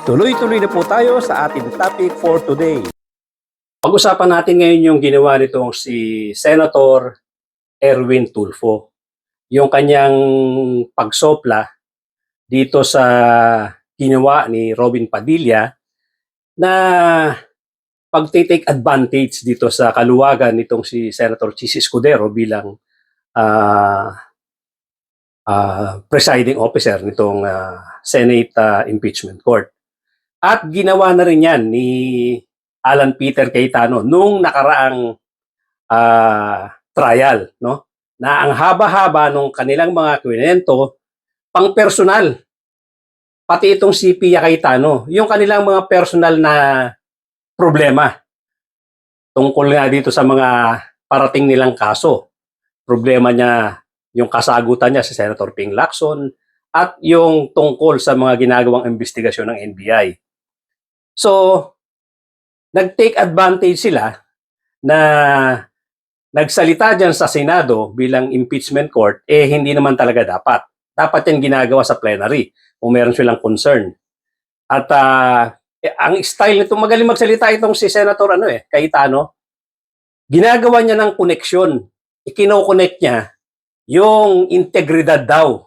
Tuloy-tuloy na po tayo sa ating topic for today. Pag-usapan natin ngayon yung ginawa nitong si Senator Erwin Tulfo. Yung kanyang pagsopla dito sa ginawa ni Robin Padilla na pag-take advantage dito sa kaluwagan nitong si Senator Chis Escudero bilang presiding officer nitong Senate Impeachment Court. At ginawa na rin yan ni Alan Peter Cayetano nung nakaraang trial, no? Na ang haba-haba nung kanilang mga kwento, pang personal. Pati itong si Pia Cayetano, yung kanilang mga personal na problema tungkol nga dito sa mga parating nilang kaso. Problema niya, yung kasagutan niya sa Senator Ping Lacson at yung tungkol sa mga ginagawang investigasyon ng NBI. So, nag-take advantage sila na nagsalita dyan sa Senado bilang impeachment court, hindi naman talaga dapat. Dapat yan ginagawa sa plenary kung meron silang concern. At ang style nito, magaling magsalita itong si Senator Cayetano, ginagawa niya ng koneksyon. Ikino-connect niya yung integridad daw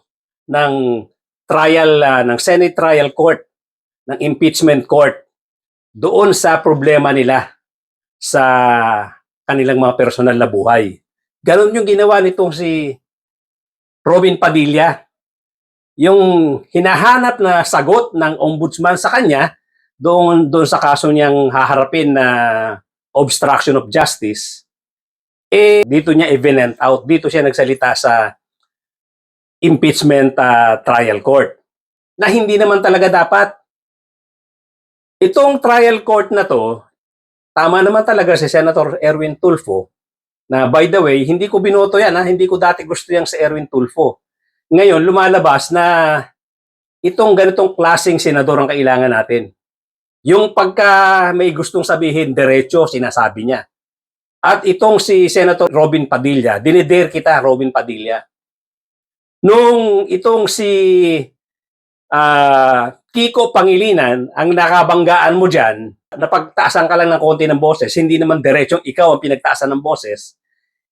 ng trial, ng Senate trial court, ng impeachment court, doon sa problema nila sa kanilang mga personal na buhay. Ganon yung ginawa nitong si Robin Padilla. Yung hinahanap na sagot ng ombudsman sa kanya doon sa kaso niyang haharapin na obstruction of justice, dito niya i-venant out. Dito siya nagsalita sa impeachment trial court na hindi naman talaga dapat. Itong trial court na to, tama naman talaga si Senator Erwin Tulfo, na by the way, hindi ko binoto yan, hindi ko dati gusto yan si Erwin Tulfo. Ngayon, lumalabas na itong ganitong klaseng senador ang kailangan natin. Yung pagka may gustong sabihin, diretso, sinasabi niya. At itong si Senator Robin Padilla, dinidare kita, Robin Padilla. Nung itong si Kiko Pangilinan, ang nakabanggaan mo dyan, napagtaasan ka lang ng konti ng boses, hindi naman diretsong ikaw ang pinagtaasan ng boses,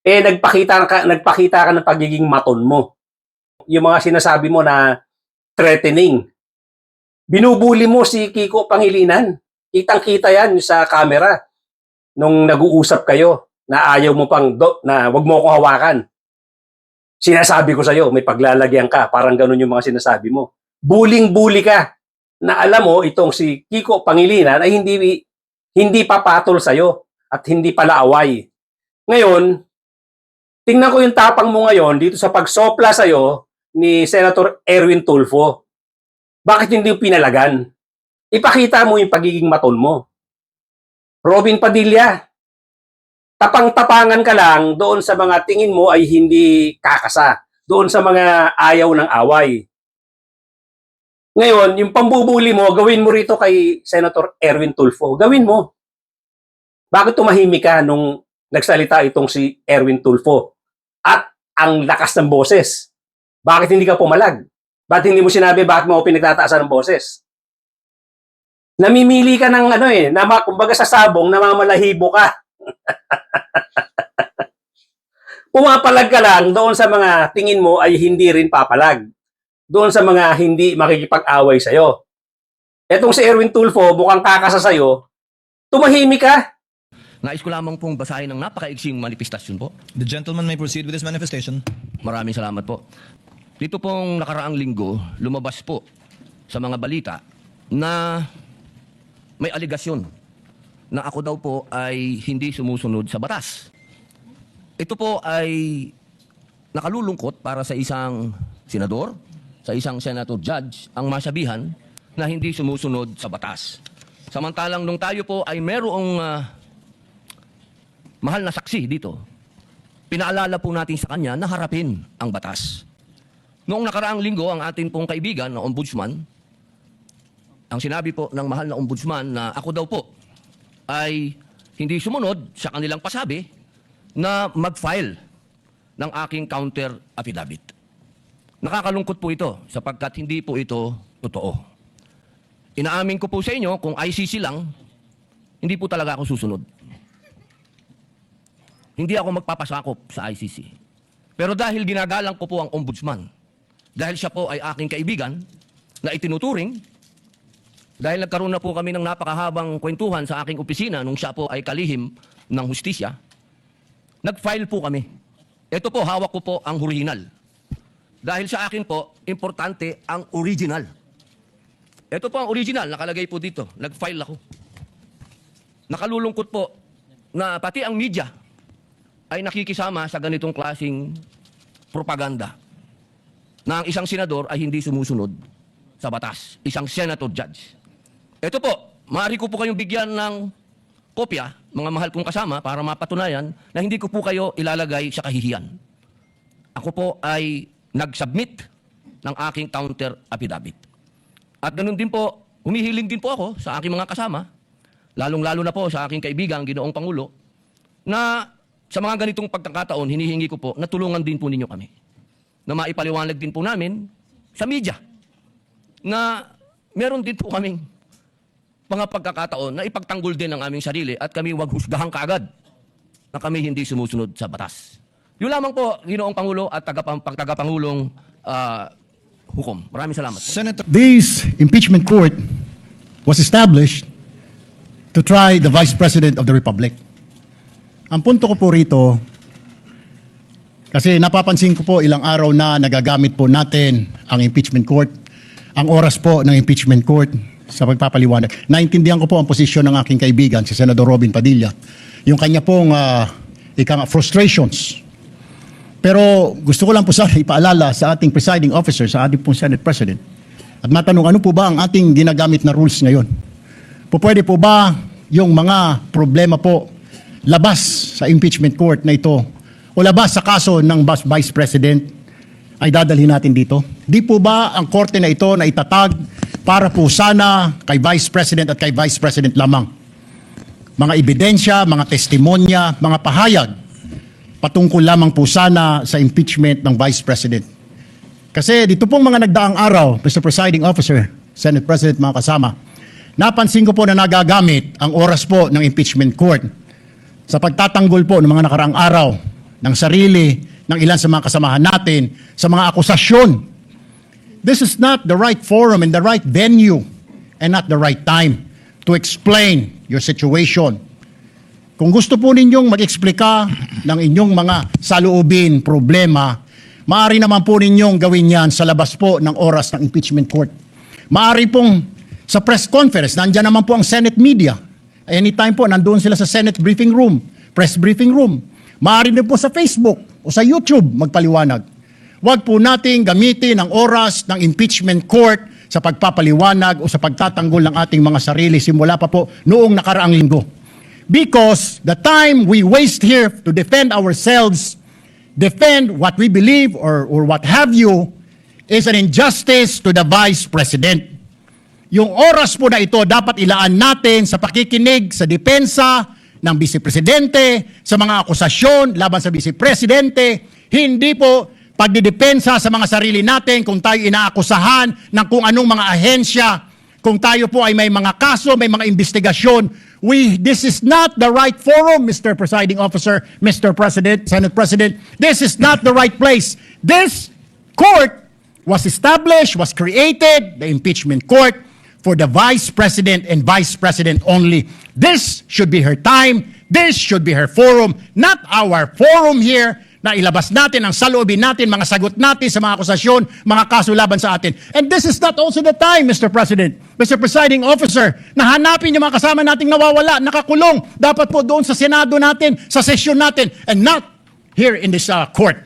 nagpakita ka ng pagiging maton mo. Yung mga sinasabi mo na threatening. Binubuli mo si Kiko Pangilinan. Kitang-kita yan sa camera nung nag-uusap kayo na ayaw mo na wag mo akong hawakan. Sinasabi ko sa'yo, may paglalagyan ka. Parang ganun yung mga sinasabi mo. Buling-buli ka na alam mo itong si Kiko Pangilinan ay hindi papatol sa'yo at hindi pala away. Ngayon, tingnan ko yung tapang mo ngayon dito sa pagsopla sa'yo ni Senator Erwin Tulfo. Bakit hindi pinalagan? Ipakita mo yung pagiging maton mo. Robin Padilla, tapang-tapangan ka lang doon sa mga tingin mo ay hindi kakasa. Doon sa mga ayaw ng away. Ngayon, yung pambubuli mo, gawin mo rito kay Senator Erwin Tulfo. Gawin mo. Bakit tumahimik ka nung nagsalita itong si Erwin Tulfo? At ang lakas ng boses. Bakit hindi ka pumalag? Bakit hindi mo sinabi bakit mo pinagtataasan ng boses? Namimili ka ng kumbaga sa sabong, namamalahibo ka. Pumapalag ka lang doon sa mga tingin mo ay hindi rin papalag. Doon sa mga hindi makikipag-away sa'yo. Etong si Erwin Tulfo, mukhang kakasa sa'yo, tumahimik ka. Nais ko lamang pong basahin ng napakaigsing manifestasyon po. The gentleman may proceed with his manifestation. Maraming salamat po. Dito pong nakaraang linggo, lumabas po sa mga balita na may aligasyon na ako daw po ay hindi sumusunod sa batas. Ito po ay nakalulungkot para sa isang senador, sa isang senator judge, ang masabihan na hindi sumusunod sa batas. Samantalang nung tayo po ay merong mahal na saksi dito, pinaalala po natin sa kanya na harapin ang batas. Noong nakaraang linggo, ang atin pong kaibigan na ombudsman, ang sinabi po ng mahal na ombudsman na ako daw po ay hindi sumunod sa kanilang pasabi na mag-file ng aking counter affidavit. Nakakalungkot po ito sapagkat hindi po ito totoo. inaamin ko po sa inyo, kung ICC lang, hindi po talaga ako susunod. Hindi ako magpapasakop sa ICC. Pero dahil ginagalang ko po ang ombudsman, dahil siya po ay aking kaibigan na itinuturing, dahil nagkaroon na po kami ng napakahabang kwentuhan sa aking opisina nung siya po ay kalihim ng hustisya, nag-file po kami. Ito po, hawak ko po ang original. Dahil sa akin po, importante ang original. Ito po ang original, nakalagay po dito. Nag-file ako. Nakalulungkot po na pati ang media ay nakikisama sa ganitong klasing propaganda na ang isang senador ay hindi sumusunod sa batas. Isang senator judge. Ito po, maaari ko po kayong bigyan ng kopya, mga mahal kong kasama, para mapatunayan na hindi ko po kayo ilalagay sa kahihiyan. Ako po ay nag-submit ng aking counter affidavit. At ganun din po, humihiling din po ako sa aking mga kasama, lalong-lalo na po sa aking kaibigan, Ginoong Pangulo, na sa mga ganitong pagkakataon, hinihingi ko po na tulungan din po ninyo kami. Na maipaliwanag din po namin sa media na meron din po kaming mga pagkakataon na ipagtanggol din ang aming sarili at kami wag husgahan kaagad na kami hindi sumusunod sa batas. Yun lamang po, Ginoong Pangulo at tagapangulong hukom. Maraming salamat po. Senator. This impeachment court was established to try the Vice President of the Republic. Ang punto ko po rito, kasi napapansin ko po ilang araw na nagagamit po natin ang impeachment court, ang oras po ng impeachment court sa pagpapaliwanag. Naintindihan ko po ang posisyon ng aking kaibigan, si Senador Robin Padilla, yung kanya pong frustrations. Pero gusto ko lang po sana ipaalala sa ating presiding officer, sa ating pong Senate President, at matanong ano po ba ang ating ginagamit na rules ngayon? Pwede po ba yung mga problema po labas sa impeachment court na ito o labas sa kaso ng Vice President ay dadalhin natin dito? Di po ba ang korte na ito na itatag para po sana kay Vice President at kay Vice President lamang? Mga ebidensya, mga testimonya, mga pahayag patungkol lamang po sana sa impeachment ng Vice President. Kasi dito pong mga nagdaang araw, Mr. Presiding Officer, Senate President, mga kasama, napansin ko po na nagagamit ang oras po ng impeachment court sa pagtatanggol po ng mga nakaraang araw ng sarili ng ilan sa mga kasamahan natin sa mga akusasyon. This is not the right forum and the right venue and not the right time to explain your situation. Kung gusto po ninyong mag-eksplika ng inyong mga saloobin, problema, maaari naman po ninyong gawin yan sa labas po ng oras ng impeachment court. Maaari pong sa press conference, nandyan naman po ang Senate media. Anytime po, nandoon sila sa Senate briefing room, press briefing room. Maaari din po sa Facebook o sa YouTube magpaliwanag. Huwag po nating gamitin ang oras ng impeachment court sa pagpapaliwanag o sa pagtatanggol ng ating mga sarili simula pa po noong nakaraang linggo. Because the time we waste here to defend ourselves, defend what we believe or what have you, is an injustice to the Vice President. Yung oras po na ito dapat ilaan natin sa pakikinig sa depensa ng Vice Presidente, sa mga akusasyon laban sa Vice Presidente, hindi po pagdidepensa sa mga sarili natin kung tayo inaakusahan ng kung anong mga ahensya, kung tayo po ay may mga kaso, may mga investigasyon. This is not the right forum, Mr. Presiding Officer, Mr. President, Senate President. This is not the right place. This court was established, was created, the impeachment court, for the Vice President and Vice President only. This should be her time. This should be her forum, not our forum here na ilabas natin ang saloobin natin, mga sagot natin sa mga akusasyon, mga kaso laban sa atin. And this is not also the time, Mr. President, Mr. Presiding Officer, na hanapin yung mga kasama nating nawawala, nakakulong. Dapat po doon sa Senado natin, sa sesyon natin, and not here in this court.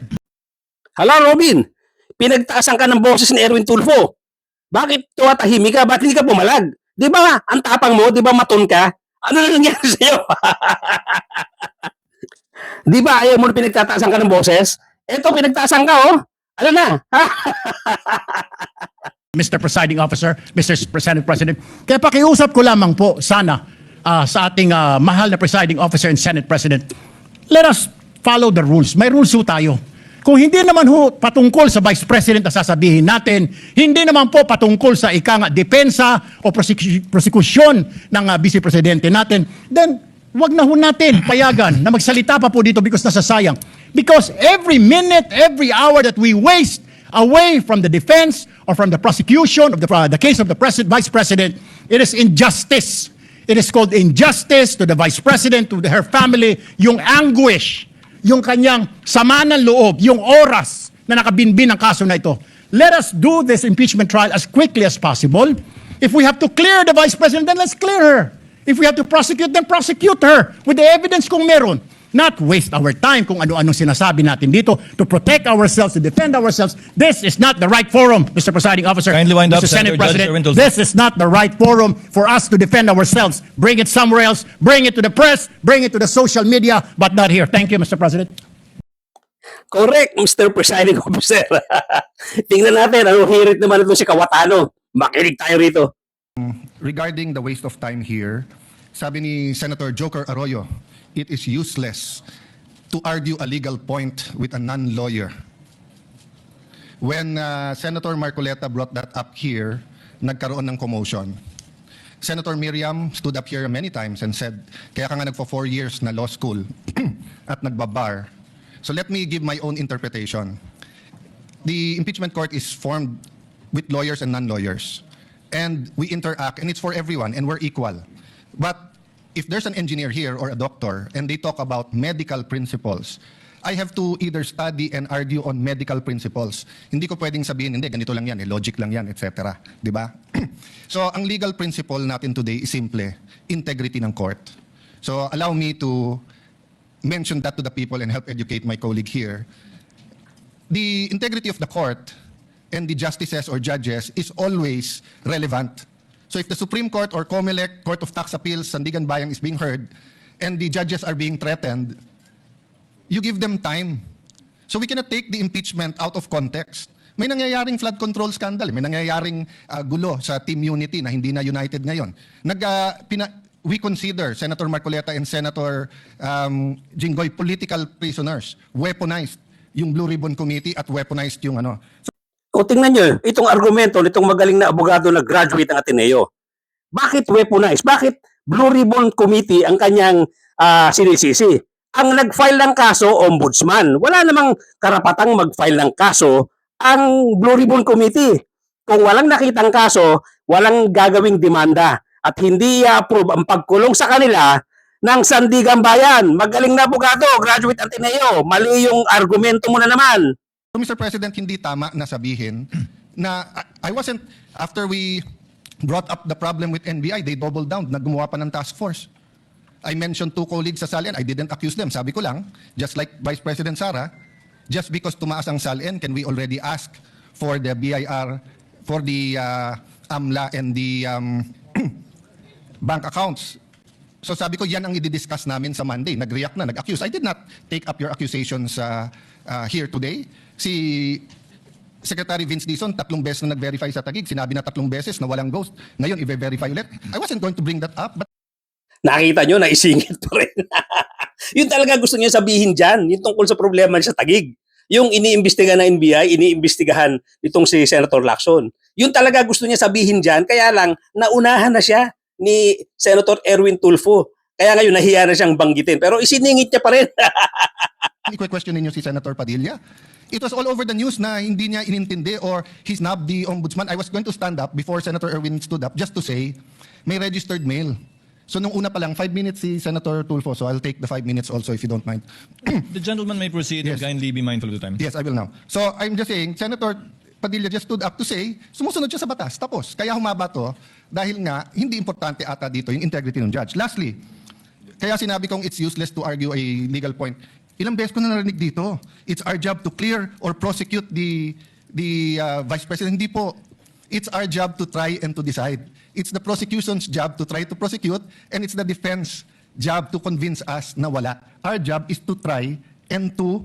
Hala, Robin, pinagtaasan ka ng boses ni Erwin Tulfo. Bakit tumatahimik ka? Bakit hindi ka pumalag? Di ba ang tapang mo? Di ba maton ka? Ano na nangyari sa'yo? Di ba ayaw mo na pinagtataasan ka ng boses? Eto, pinagtaasan ka, oh. Ano na? Mr. Presiding Officer, Mr. Senate President, kaya pakiusap ko lamang po sana sa ating mahal na Presiding Officer and Senate President, let us follow the rules. May rules po tayo. Kung hindi naman ho patungkol sa Vice President na sasabihin natin, hindi naman po patungkol sa depensa o prosekusyon ng Vice Presidente natin, then wag na ho natin payagan na magsalita pa po dito because nasasayang. Because every minute, every hour that we waste away from the defense or from the prosecution of the case of the Vice President, it is injustice. It is called injustice to the Vice President, to her family, yung anguish, yung kanyang sama ng loob, yung oras na nakabinbin ang kaso na ito. Let us do this impeachment trial as quickly as possible. If we have to clear the Vice President, then let's clear her. If we have to prosecute, then prosecute her with the evidence kung meron. Not waste our time kung ano-anong sinasabi natin dito to protect ourselves, to defend ourselves. This is not the right forum, Mr. Presiding Officer. Kindly wind up, Mr. Senate Senator Judge President. Erwin Tulfo. This is not the right forum for us to defend ourselves. Bring it somewhere else. Bring it to the press. Bring it to the social media, but not here. Thank you, Mr. President. Correct, Mr. Presiding Officer. Tingnan natin, anong hirit naman ito si Kawatano. Makinig tayo rito. Regarding the waste of time here, sabi ni Senator Joker Arroyo, it is useless to argue a legal point with a non-lawyer. When Senator Marcoleta brought that up here, nagkaroon ng commotion. Senator Miriam stood up here many times and said, kaya ka nga nagpo 4 years na law school at nagbabar. So let me give my own interpretation. The impeachment court is formed with lawyers and non-lawyers. And we interact, and it's for everyone, and we're equal. But if there's an engineer here or a doctor and they talk about medical principles, I have to either study and argue on medical principles. Hindi ko pwedeng sabihin, hindi, ganito lang yan, logic lang yan, etc. Di ba? So, ang legal principle natin today is simple, integrity ng court. So, allow me to mention that to the people and help educate my colleague here. The integrity of the court and the justices or judges is always relevant. So if the Supreme Court or COMELEC, Court of Tax Appeals, Sandigan Bayang is being heard, and the judges are being threatened, you give them time. So we cannot take the impeachment out of context. May nangyayaring flood control scandal, may nangyayaring gulo sa Team Unity na hindi na united ngayon. We consider Senator Marcoleta and Senator Jinggoy political prisoners, weaponized yung Blue Ribbon Committee at weaponized yung ano. O tingnan nyo, itong argumento nitong magaling na abogado na graduate ng Ateneo. Bakit weaponized? Bakit Blue Ribbon Committee ang kanyang sinisisi? Ang nag-file ng kaso, ombudsman. Wala namang karapatang mag-file ng kaso ang Blue Ribbon Committee. Kung walang nakitang kaso, walang gagawing demanda at hindi i-approve ang pagkulong sa kanila ng Sandigan Bayan. Magaling na abogado, graduate Ateneo. Mali yung argumento mo na naman. So Mr. President, hindi tama na sabihin na I wasn't, after we brought up the problem with NBI, they doubled down, naggumawa pa ng task force. I mentioned 2 colleagues sa SALN, I didn't accuse them. Sabi ko lang, just like Vice President Sara, just because tumaas ang SALN, can we already ask for the BIR, for the AMLA and the bank accounts? So sabi ko, yan ang i-discuss namin sa Monday. Nag-react na, nag-accuse. I did not take up your accusations here today. Si Secretary Vince Dizon, 3 beses na nag-verify sa Taguig. Sinabi na 3 beses na walang ghost. Ngayon, i-verify ulit. I wasn't going to bring that up, but Nakita nyo, naisingit pa rin. Yun talaga gusto niya sabihin dyan, yung tungkol sa problema sa Taguig. Yung iniimbestigahan ng NBI, iniimbestigahan itong si Senator Lacson. Yun talaga gusto niya sabihin dyan, kaya lang, naunahan na siya ni Senator Erwin Tulfo. Kaya ngayon, nahiya na siyang banggitin. Pero isiningit niya pa rin. i-question ninyo si Senator Padilla. It was all over the news na hindi niya inintindi or he snubbed the ombudsman. I was going to stand up before Senator Erwin stood up just to say, may registered mail. So nung una pa lang, 5 minutes si Senator Tulfo. So I'll take the 5 minutes also if you don't mind. The gentleman may proceed and Yes. kindly be mindful of the time. Yes, I will now. So I'm just saying, Senator Padilla just stood up to say, sumusunod siya sa batas. Tapos, kaya humaba to dahil nga, hindi importante ata dito yung integrity ng judge. Lastly, kaya sinabi kong it's useless to argue a legal point. Ilang beses ko na narinig dito. It's our job to clear or prosecute the Vice President. Hindi po. It's our job to try and to decide. It's the prosecution's job to try to prosecute, and it's the defense job to convince us na wala. Our job is to try and to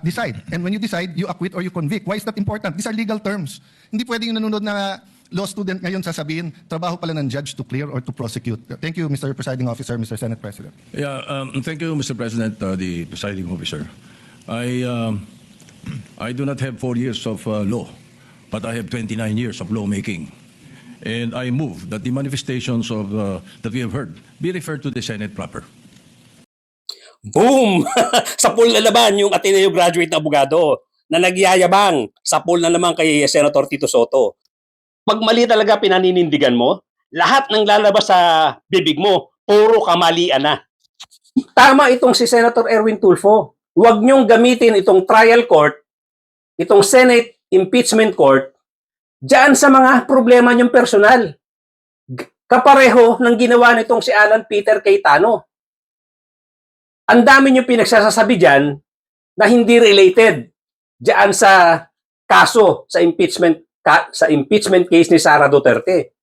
decide. And when you decide, you acquit or you convict. Why is that important? These are legal terms. Hindi pwedeng yung nanonood na law student ngayon sasabihin, trabaho pala ng judge to clear or to prosecute. Thank you, Mr. Presiding Officer, Mr. Senate President. Yeah, thank you, Mr. President, the presiding officer. I do not have 4 years of law, but I have 29 years of lawmaking. And I move that the manifestations of that we have heard be referred to the Senate proper. Boom! Sa pool na naman yung Ateneo graduate na abogado na nagyayabang sa pool na naman kay Senator Tito Soto. Pag mali talaga pinaninindigan mo, lahat ng lalabas sa bibig mo, puro kamalian na. Tama itong si Senator Erwin Tulfo. Huwag niyong gamitin itong trial court, itong Senate impeachment court, diyan sa mga problema niyong personal. Kapareho ng ginawa nitong si Alan Peter Cayetano. Ang dami niyong pinagsasabi diyan na hindi related diyan sa kaso sa impeachment case ni Sara Duterte.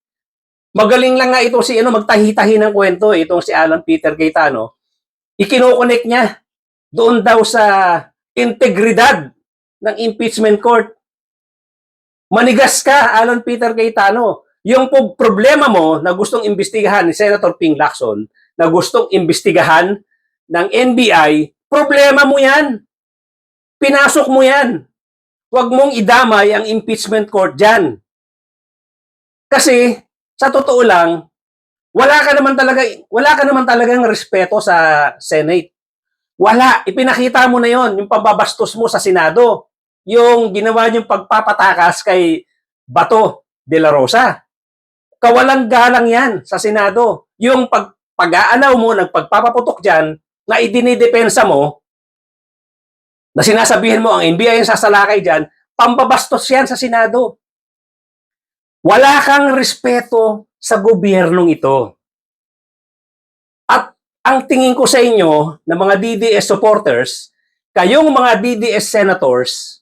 Magaling lang nga ito si magtahi-tahi ng kwento itong si Alan Peter Cayetano. Ikino-connect niya doon daw sa integridad ng impeachment court. Manigas ka, Alan Peter Cayetano. Yung problema mo na gustong imbestigahan ni Senator Ping Lacson, na gustong imbestigahan ng NBI, problema mo yan. Pinasok mo yan. Huwag mong idamay ang impeachment court dyan. Kasi, sa totoo lang, wala ka naman talagang respeto sa Senate. Wala. Ipinakita mo na yon, yung pambabastos mo sa Senado. Yung ginawa niyong pagpapatakas kay Bato de la Rosa. Kawalang galang yan sa Senado. Yung pag-aalaw mo ng pagpapaputok dyan na idinidepensa mo, na sinasabihin mo ang NBI yung sasalakay dyan, pambabastos yan sa Senado. Wala kang respeto sa gobyernong ito. At ang tingin ko sa inyo na mga DDS supporters, kayong mga DDS senators,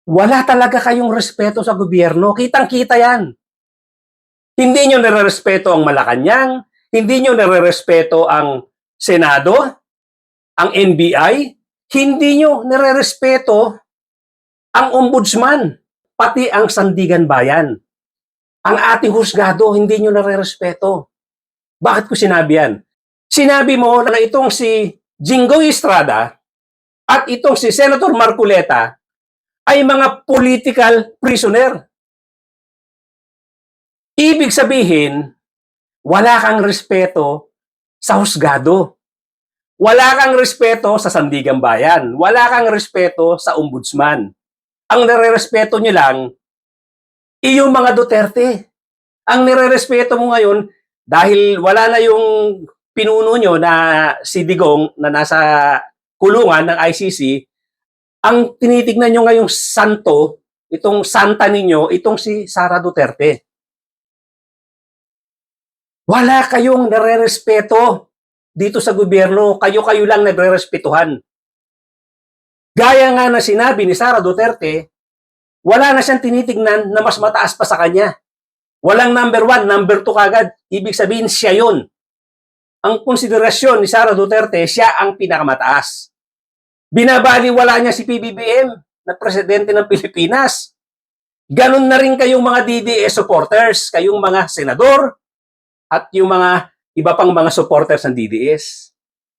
wala talaga kayong respeto sa gobyerno. Kitang-kita yan. Hindi nyo nare-respeto ang Malacanang, hindi nyo nare-respeto ang Senado, ang NBI, hindi nyo nare-respeto ang Ombudsman, pati ang Sandigan Bayan. Ang ating husgado, hindi nyo nare-respeto. Bakit ko sinabi yan? Sinabi mo na itong si Jinggoy Estrada at itong si Senator Marcoleta ay mga political prisoner. Ibig sabihin, wala kang respeto sa husgado. Wala kang respeto sa Sandigan Bayan. Wala kang respeto sa Ombudsman. Ang nire-respeto nyo lang, iyong mga Duterte. Ang nire-respeto mo ngayon, dahil wala na yung pinuno nyo na si Digong na nasa kulungan ng ICC, ang tinitignan nyo ngayong santo, itong santa ninyo, itong si Sara Duterte. Wala kayong nare-respeto dito sa gobyerno. Kayo-kayo lang nagre-respetuhan. Gaya nga na sinabi ni Sara Duterte, wala na siyang tinitignan na mas mataas pa sa kanya. Walang number 1, number 2 kagad. Ibig sabihin siya yun. Ang konsiderasyon ni Sara Duterte, siya ang pinakamataas. Binabaliwala niya si PBBM na presidente ng Pilipinas. Ganon na rin kayong mga DDS supporters, kayong mga senador, at yung mga iba pang mga supporters ng DDS.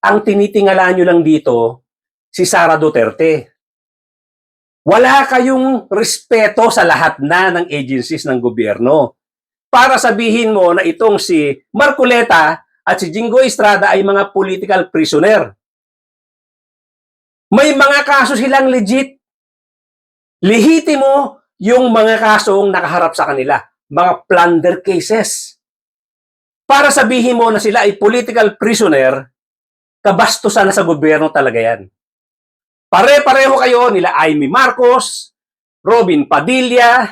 Ang tinitingala nyo lang dito, si Sara Duterte. Wala kayong respeto sa lahat na ng agencies ng gobyerno. Para sabihin mo na itong si Marcoleta at si Jinggoy Estrada ay mga political prisoner. May mga kaso silang legit. Lehitimo yung mga kasong nakaharap sa kanila. Mga plunder cases. Para sabihin mo na sila ay political prisoner, kabastusan na sa gobyerno talaga yan. Pare-pareho kayo nila Amy Marcos, Robin Padilla,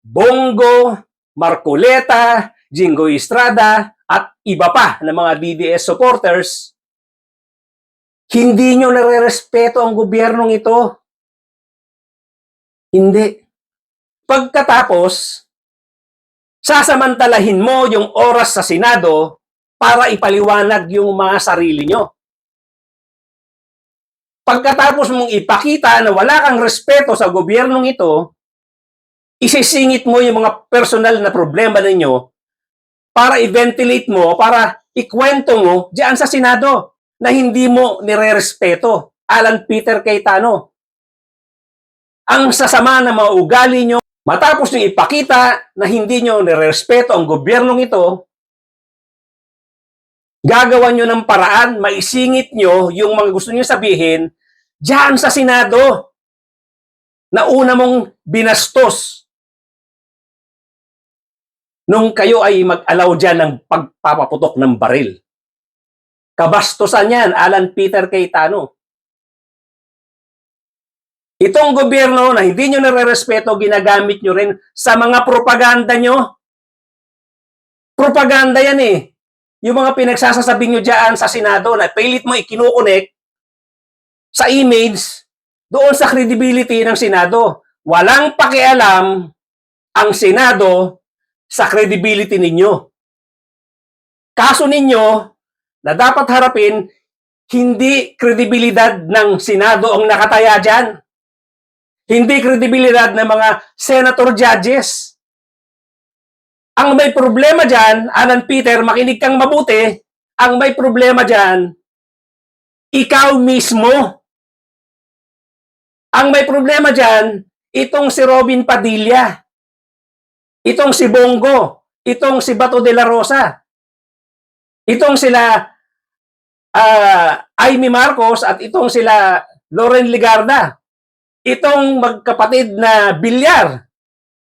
Bongo, Marcoleta, Jinggoy Estrada, at iba pa na mga DDS supporters. Hindi nyo nare-respeto ang gobyernong ito. Hindi. Pagkatapos, sasamantalahin mo yung oras sa Senado para ipaliwanag yung mga sarili nyo. Pagkatapos mong ipakita na wala kang respeto sa gobyernong ito, isisingit mo yung mga personal na problema ninyo para i-ventilate mo, para ikwento mo diyan sa Senado na hindi mo nire-respeto Alan Peter Cayetano. Ang sasama ng mga ugali nyo, matapos nyo ipakita na hindi nyo nirespeto ang gobyernong ito, gagawa nyo ng paraan, maisingit nyo yung mga gusto nyo sabihin diyan sa Senado na una mong binastos nung kayo ay mag-alaw dyan ng pagpapaputok ng baril. Kabastusan yan, Alan Peter Cayetano. Itong gobyerno na hindi nyo nare-respeto, ginagamit nyo rin sa mga propaganda nyo. Propaganda yan eh. Yung mga pinagsasasabi nyo dyan sa Senado na pilit mo ikinukonek sa image doon sa credibility ng Senado. Walang pakialam ang Senado sa credibility ninyo. Kaso ninyo na dapat harapin, hindi kredibilidad ng Senado ang nakataya dyan. Hindi kredibilidad ng mga senator judges. Ang may problema dyan, Alan Peter, makinig kang mabuti, ang may problema dyan, ikaw mismo. Ang may problema dyan, itong si Robin Padilla, itong si Bongo, itong si Bato de la Rosa, itong sila Amy Marcos at itong sila Loren Legarda. Itong magkapatid na Villar,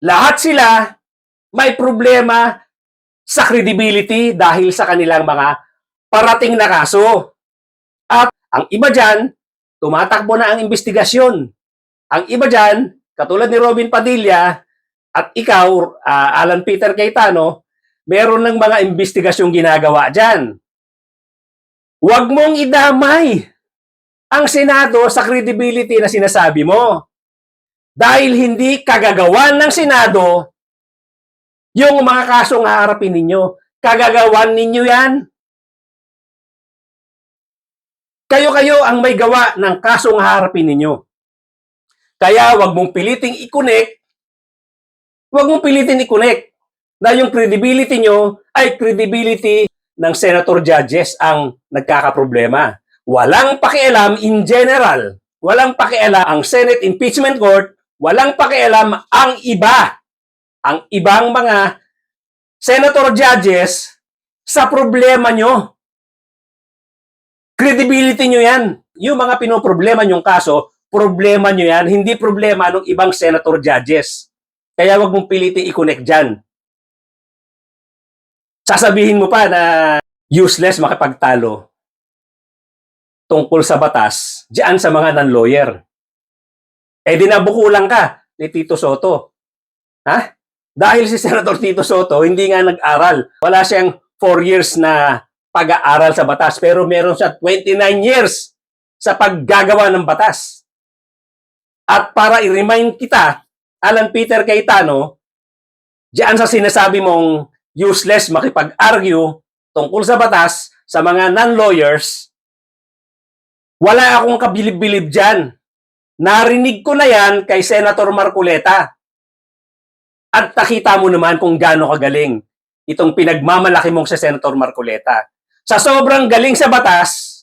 lahat sila may problema sa credibility dahil sa kanilang mga parating na kaso. At ang iba dyan, tumatakbo na ang investigasyon. Ang iba dyan, katulad ni Robin Padilla at ikaw, Alan Peter Cayetano, meron ng mga investigasyong ginagawa dyan. Huwag mong idamay ang Senado sa credibility na sinasabi mo. Dahil hindi kagagawan ng Senado yung mga kasong haharapin ninyo. Kagagawan ninyo yan. Kayo-kayo ang may gawa ng kasong haharapin ninyo. Kaya wag mong piliting i-connect, na yung credibility nyo ay credibility ng senator judges ang nagkakaproblema. Walang pakialam in general. Walang pakialam ang Senate Impeachment Court. Walang pakialam ang iba. Ang ibang mga senator judges sa problema nyo. Credibility nyo yan. Yung mga pinoproblema nyong kaso, problema nyo yan. Hindi problema ng ibang senator judges. Kaya wag mong pilitin i-connect dyan. Sasabihin mo pa na useless makipagtalo tungkol sa batas, diyan sa mga non-lawyer. Eh dinabukulang ka ni Tito Soto. Ha? Dahil si Senator Tito Soto hindi nga nag-aral. Wala siyang 4 years na pag-aaral sa batas, pero meron siya 29 years sa paggagawa ng batas. At para i-remind kita, Alan Peter Cayetano, diyan sa sinasabi mong useless makipag-argue tungkol sa batas sa mga non-lawyers, wala akong kabilib-bilib dyan. Narinig ko na yan kay Senator Marcoleta. At nakita mo naman kung gaano kagaling itong pinagmamalaki mong si Senator Marcoleta. Sa sobrang galing sa batas,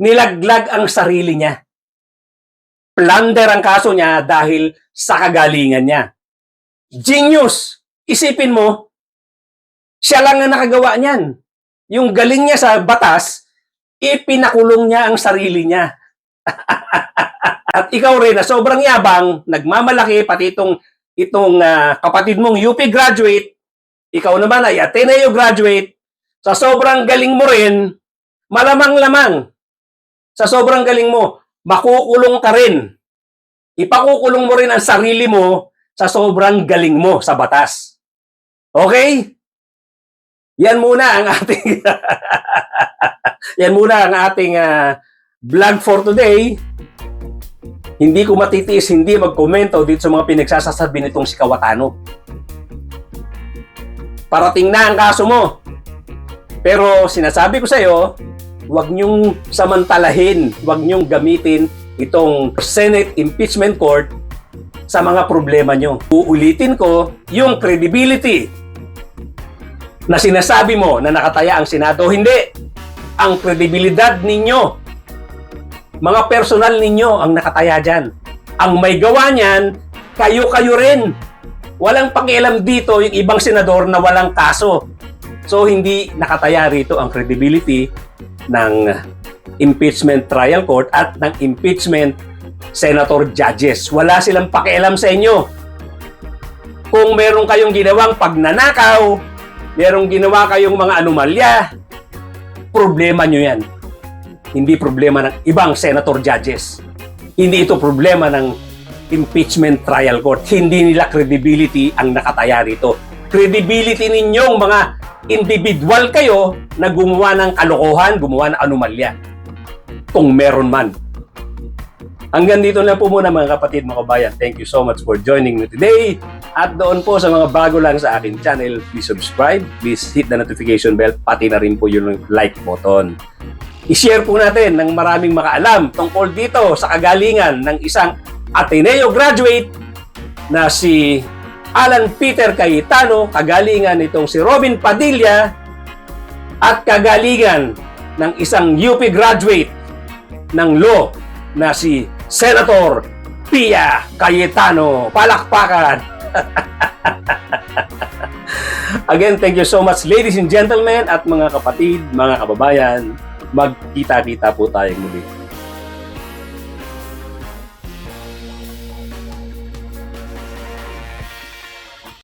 nilaglag ang sarili niya. Plunder ang kaso niya dahil sa kagalingan niya. Genius! Isipin mo, siya lang ang nakagawa niyan. Yung galing niya sa batas, ipinakulong niya ang sarili niya. At ikaw rin na sobrang yabang, nagmamalaki, pati itong kapatid mong UP graduate, ikaw naman ay Ateneo graduate, sa sobrang galing mo rin, malamang-lamang, sa sobrang galing mo, makukulong ka rin. Ipakukulong mo rin ang sarili mo sa sobrang galing mo sa batas. Okay? Yan muna ang ating vlog for today. Hindi ko matitiis hindi magkomento dito sa mga pinagsasasabi nitong si Cayetano. Parating na ang kaso mo. Pero sinasabi ko sa iyo, huwag niyong samantalahin, huwag niyong gamitin itong Senate Impeachment Court sa mga problema niyo. Uulitin ko, yung credibility na sinasabi mo na nakataya ang Senado, hindi. Ang kredibilidad ninyo Mga personal ninyo ang nakataya dyan. Ang may gawa niyan, kayo-kayo rin. Walang pakialam dito yung ibang senador na walang kaso. So, hindi nakataya rito ang credibility ng impeachment trial court at ng impeachment senator judges. Wala silang pakialam sa inyo. Kung meron kayong ginawang pagnanakaw, merong ginawa kayong mga anomalya, problema nyo yan. Hindi problema ng ibang senator judges. Hindi ito problema ng impeachment trial court. Hindi nila credibility ang nakataya rito. Credibility ninyong mga individual kayo na gumawa ng kalokohan, gumawa ng anomalya. Kung meron man. Hanggang dito na po muna mga kapatid, mga kabayan. Thank you so much for joining me today. At doon po sa mga bago lang sa aking channel, please subscribe, please hit the notification bell, pati na rin po yung like button. I-share po natin ng maraming makaalam tungkol dito sa kagalingan ng isang Ateneo graduate na si Alan Peter Cayetano, kagalingan nitong si Robin Padilla, at kagalingan ng isang UP graduate ng law na si Senator Pia Cayetano. Palakpakan! Again, thank you so much ladies and gentlemen at mga kapatid, mga kababayan. Magkita-kita po tayong muli.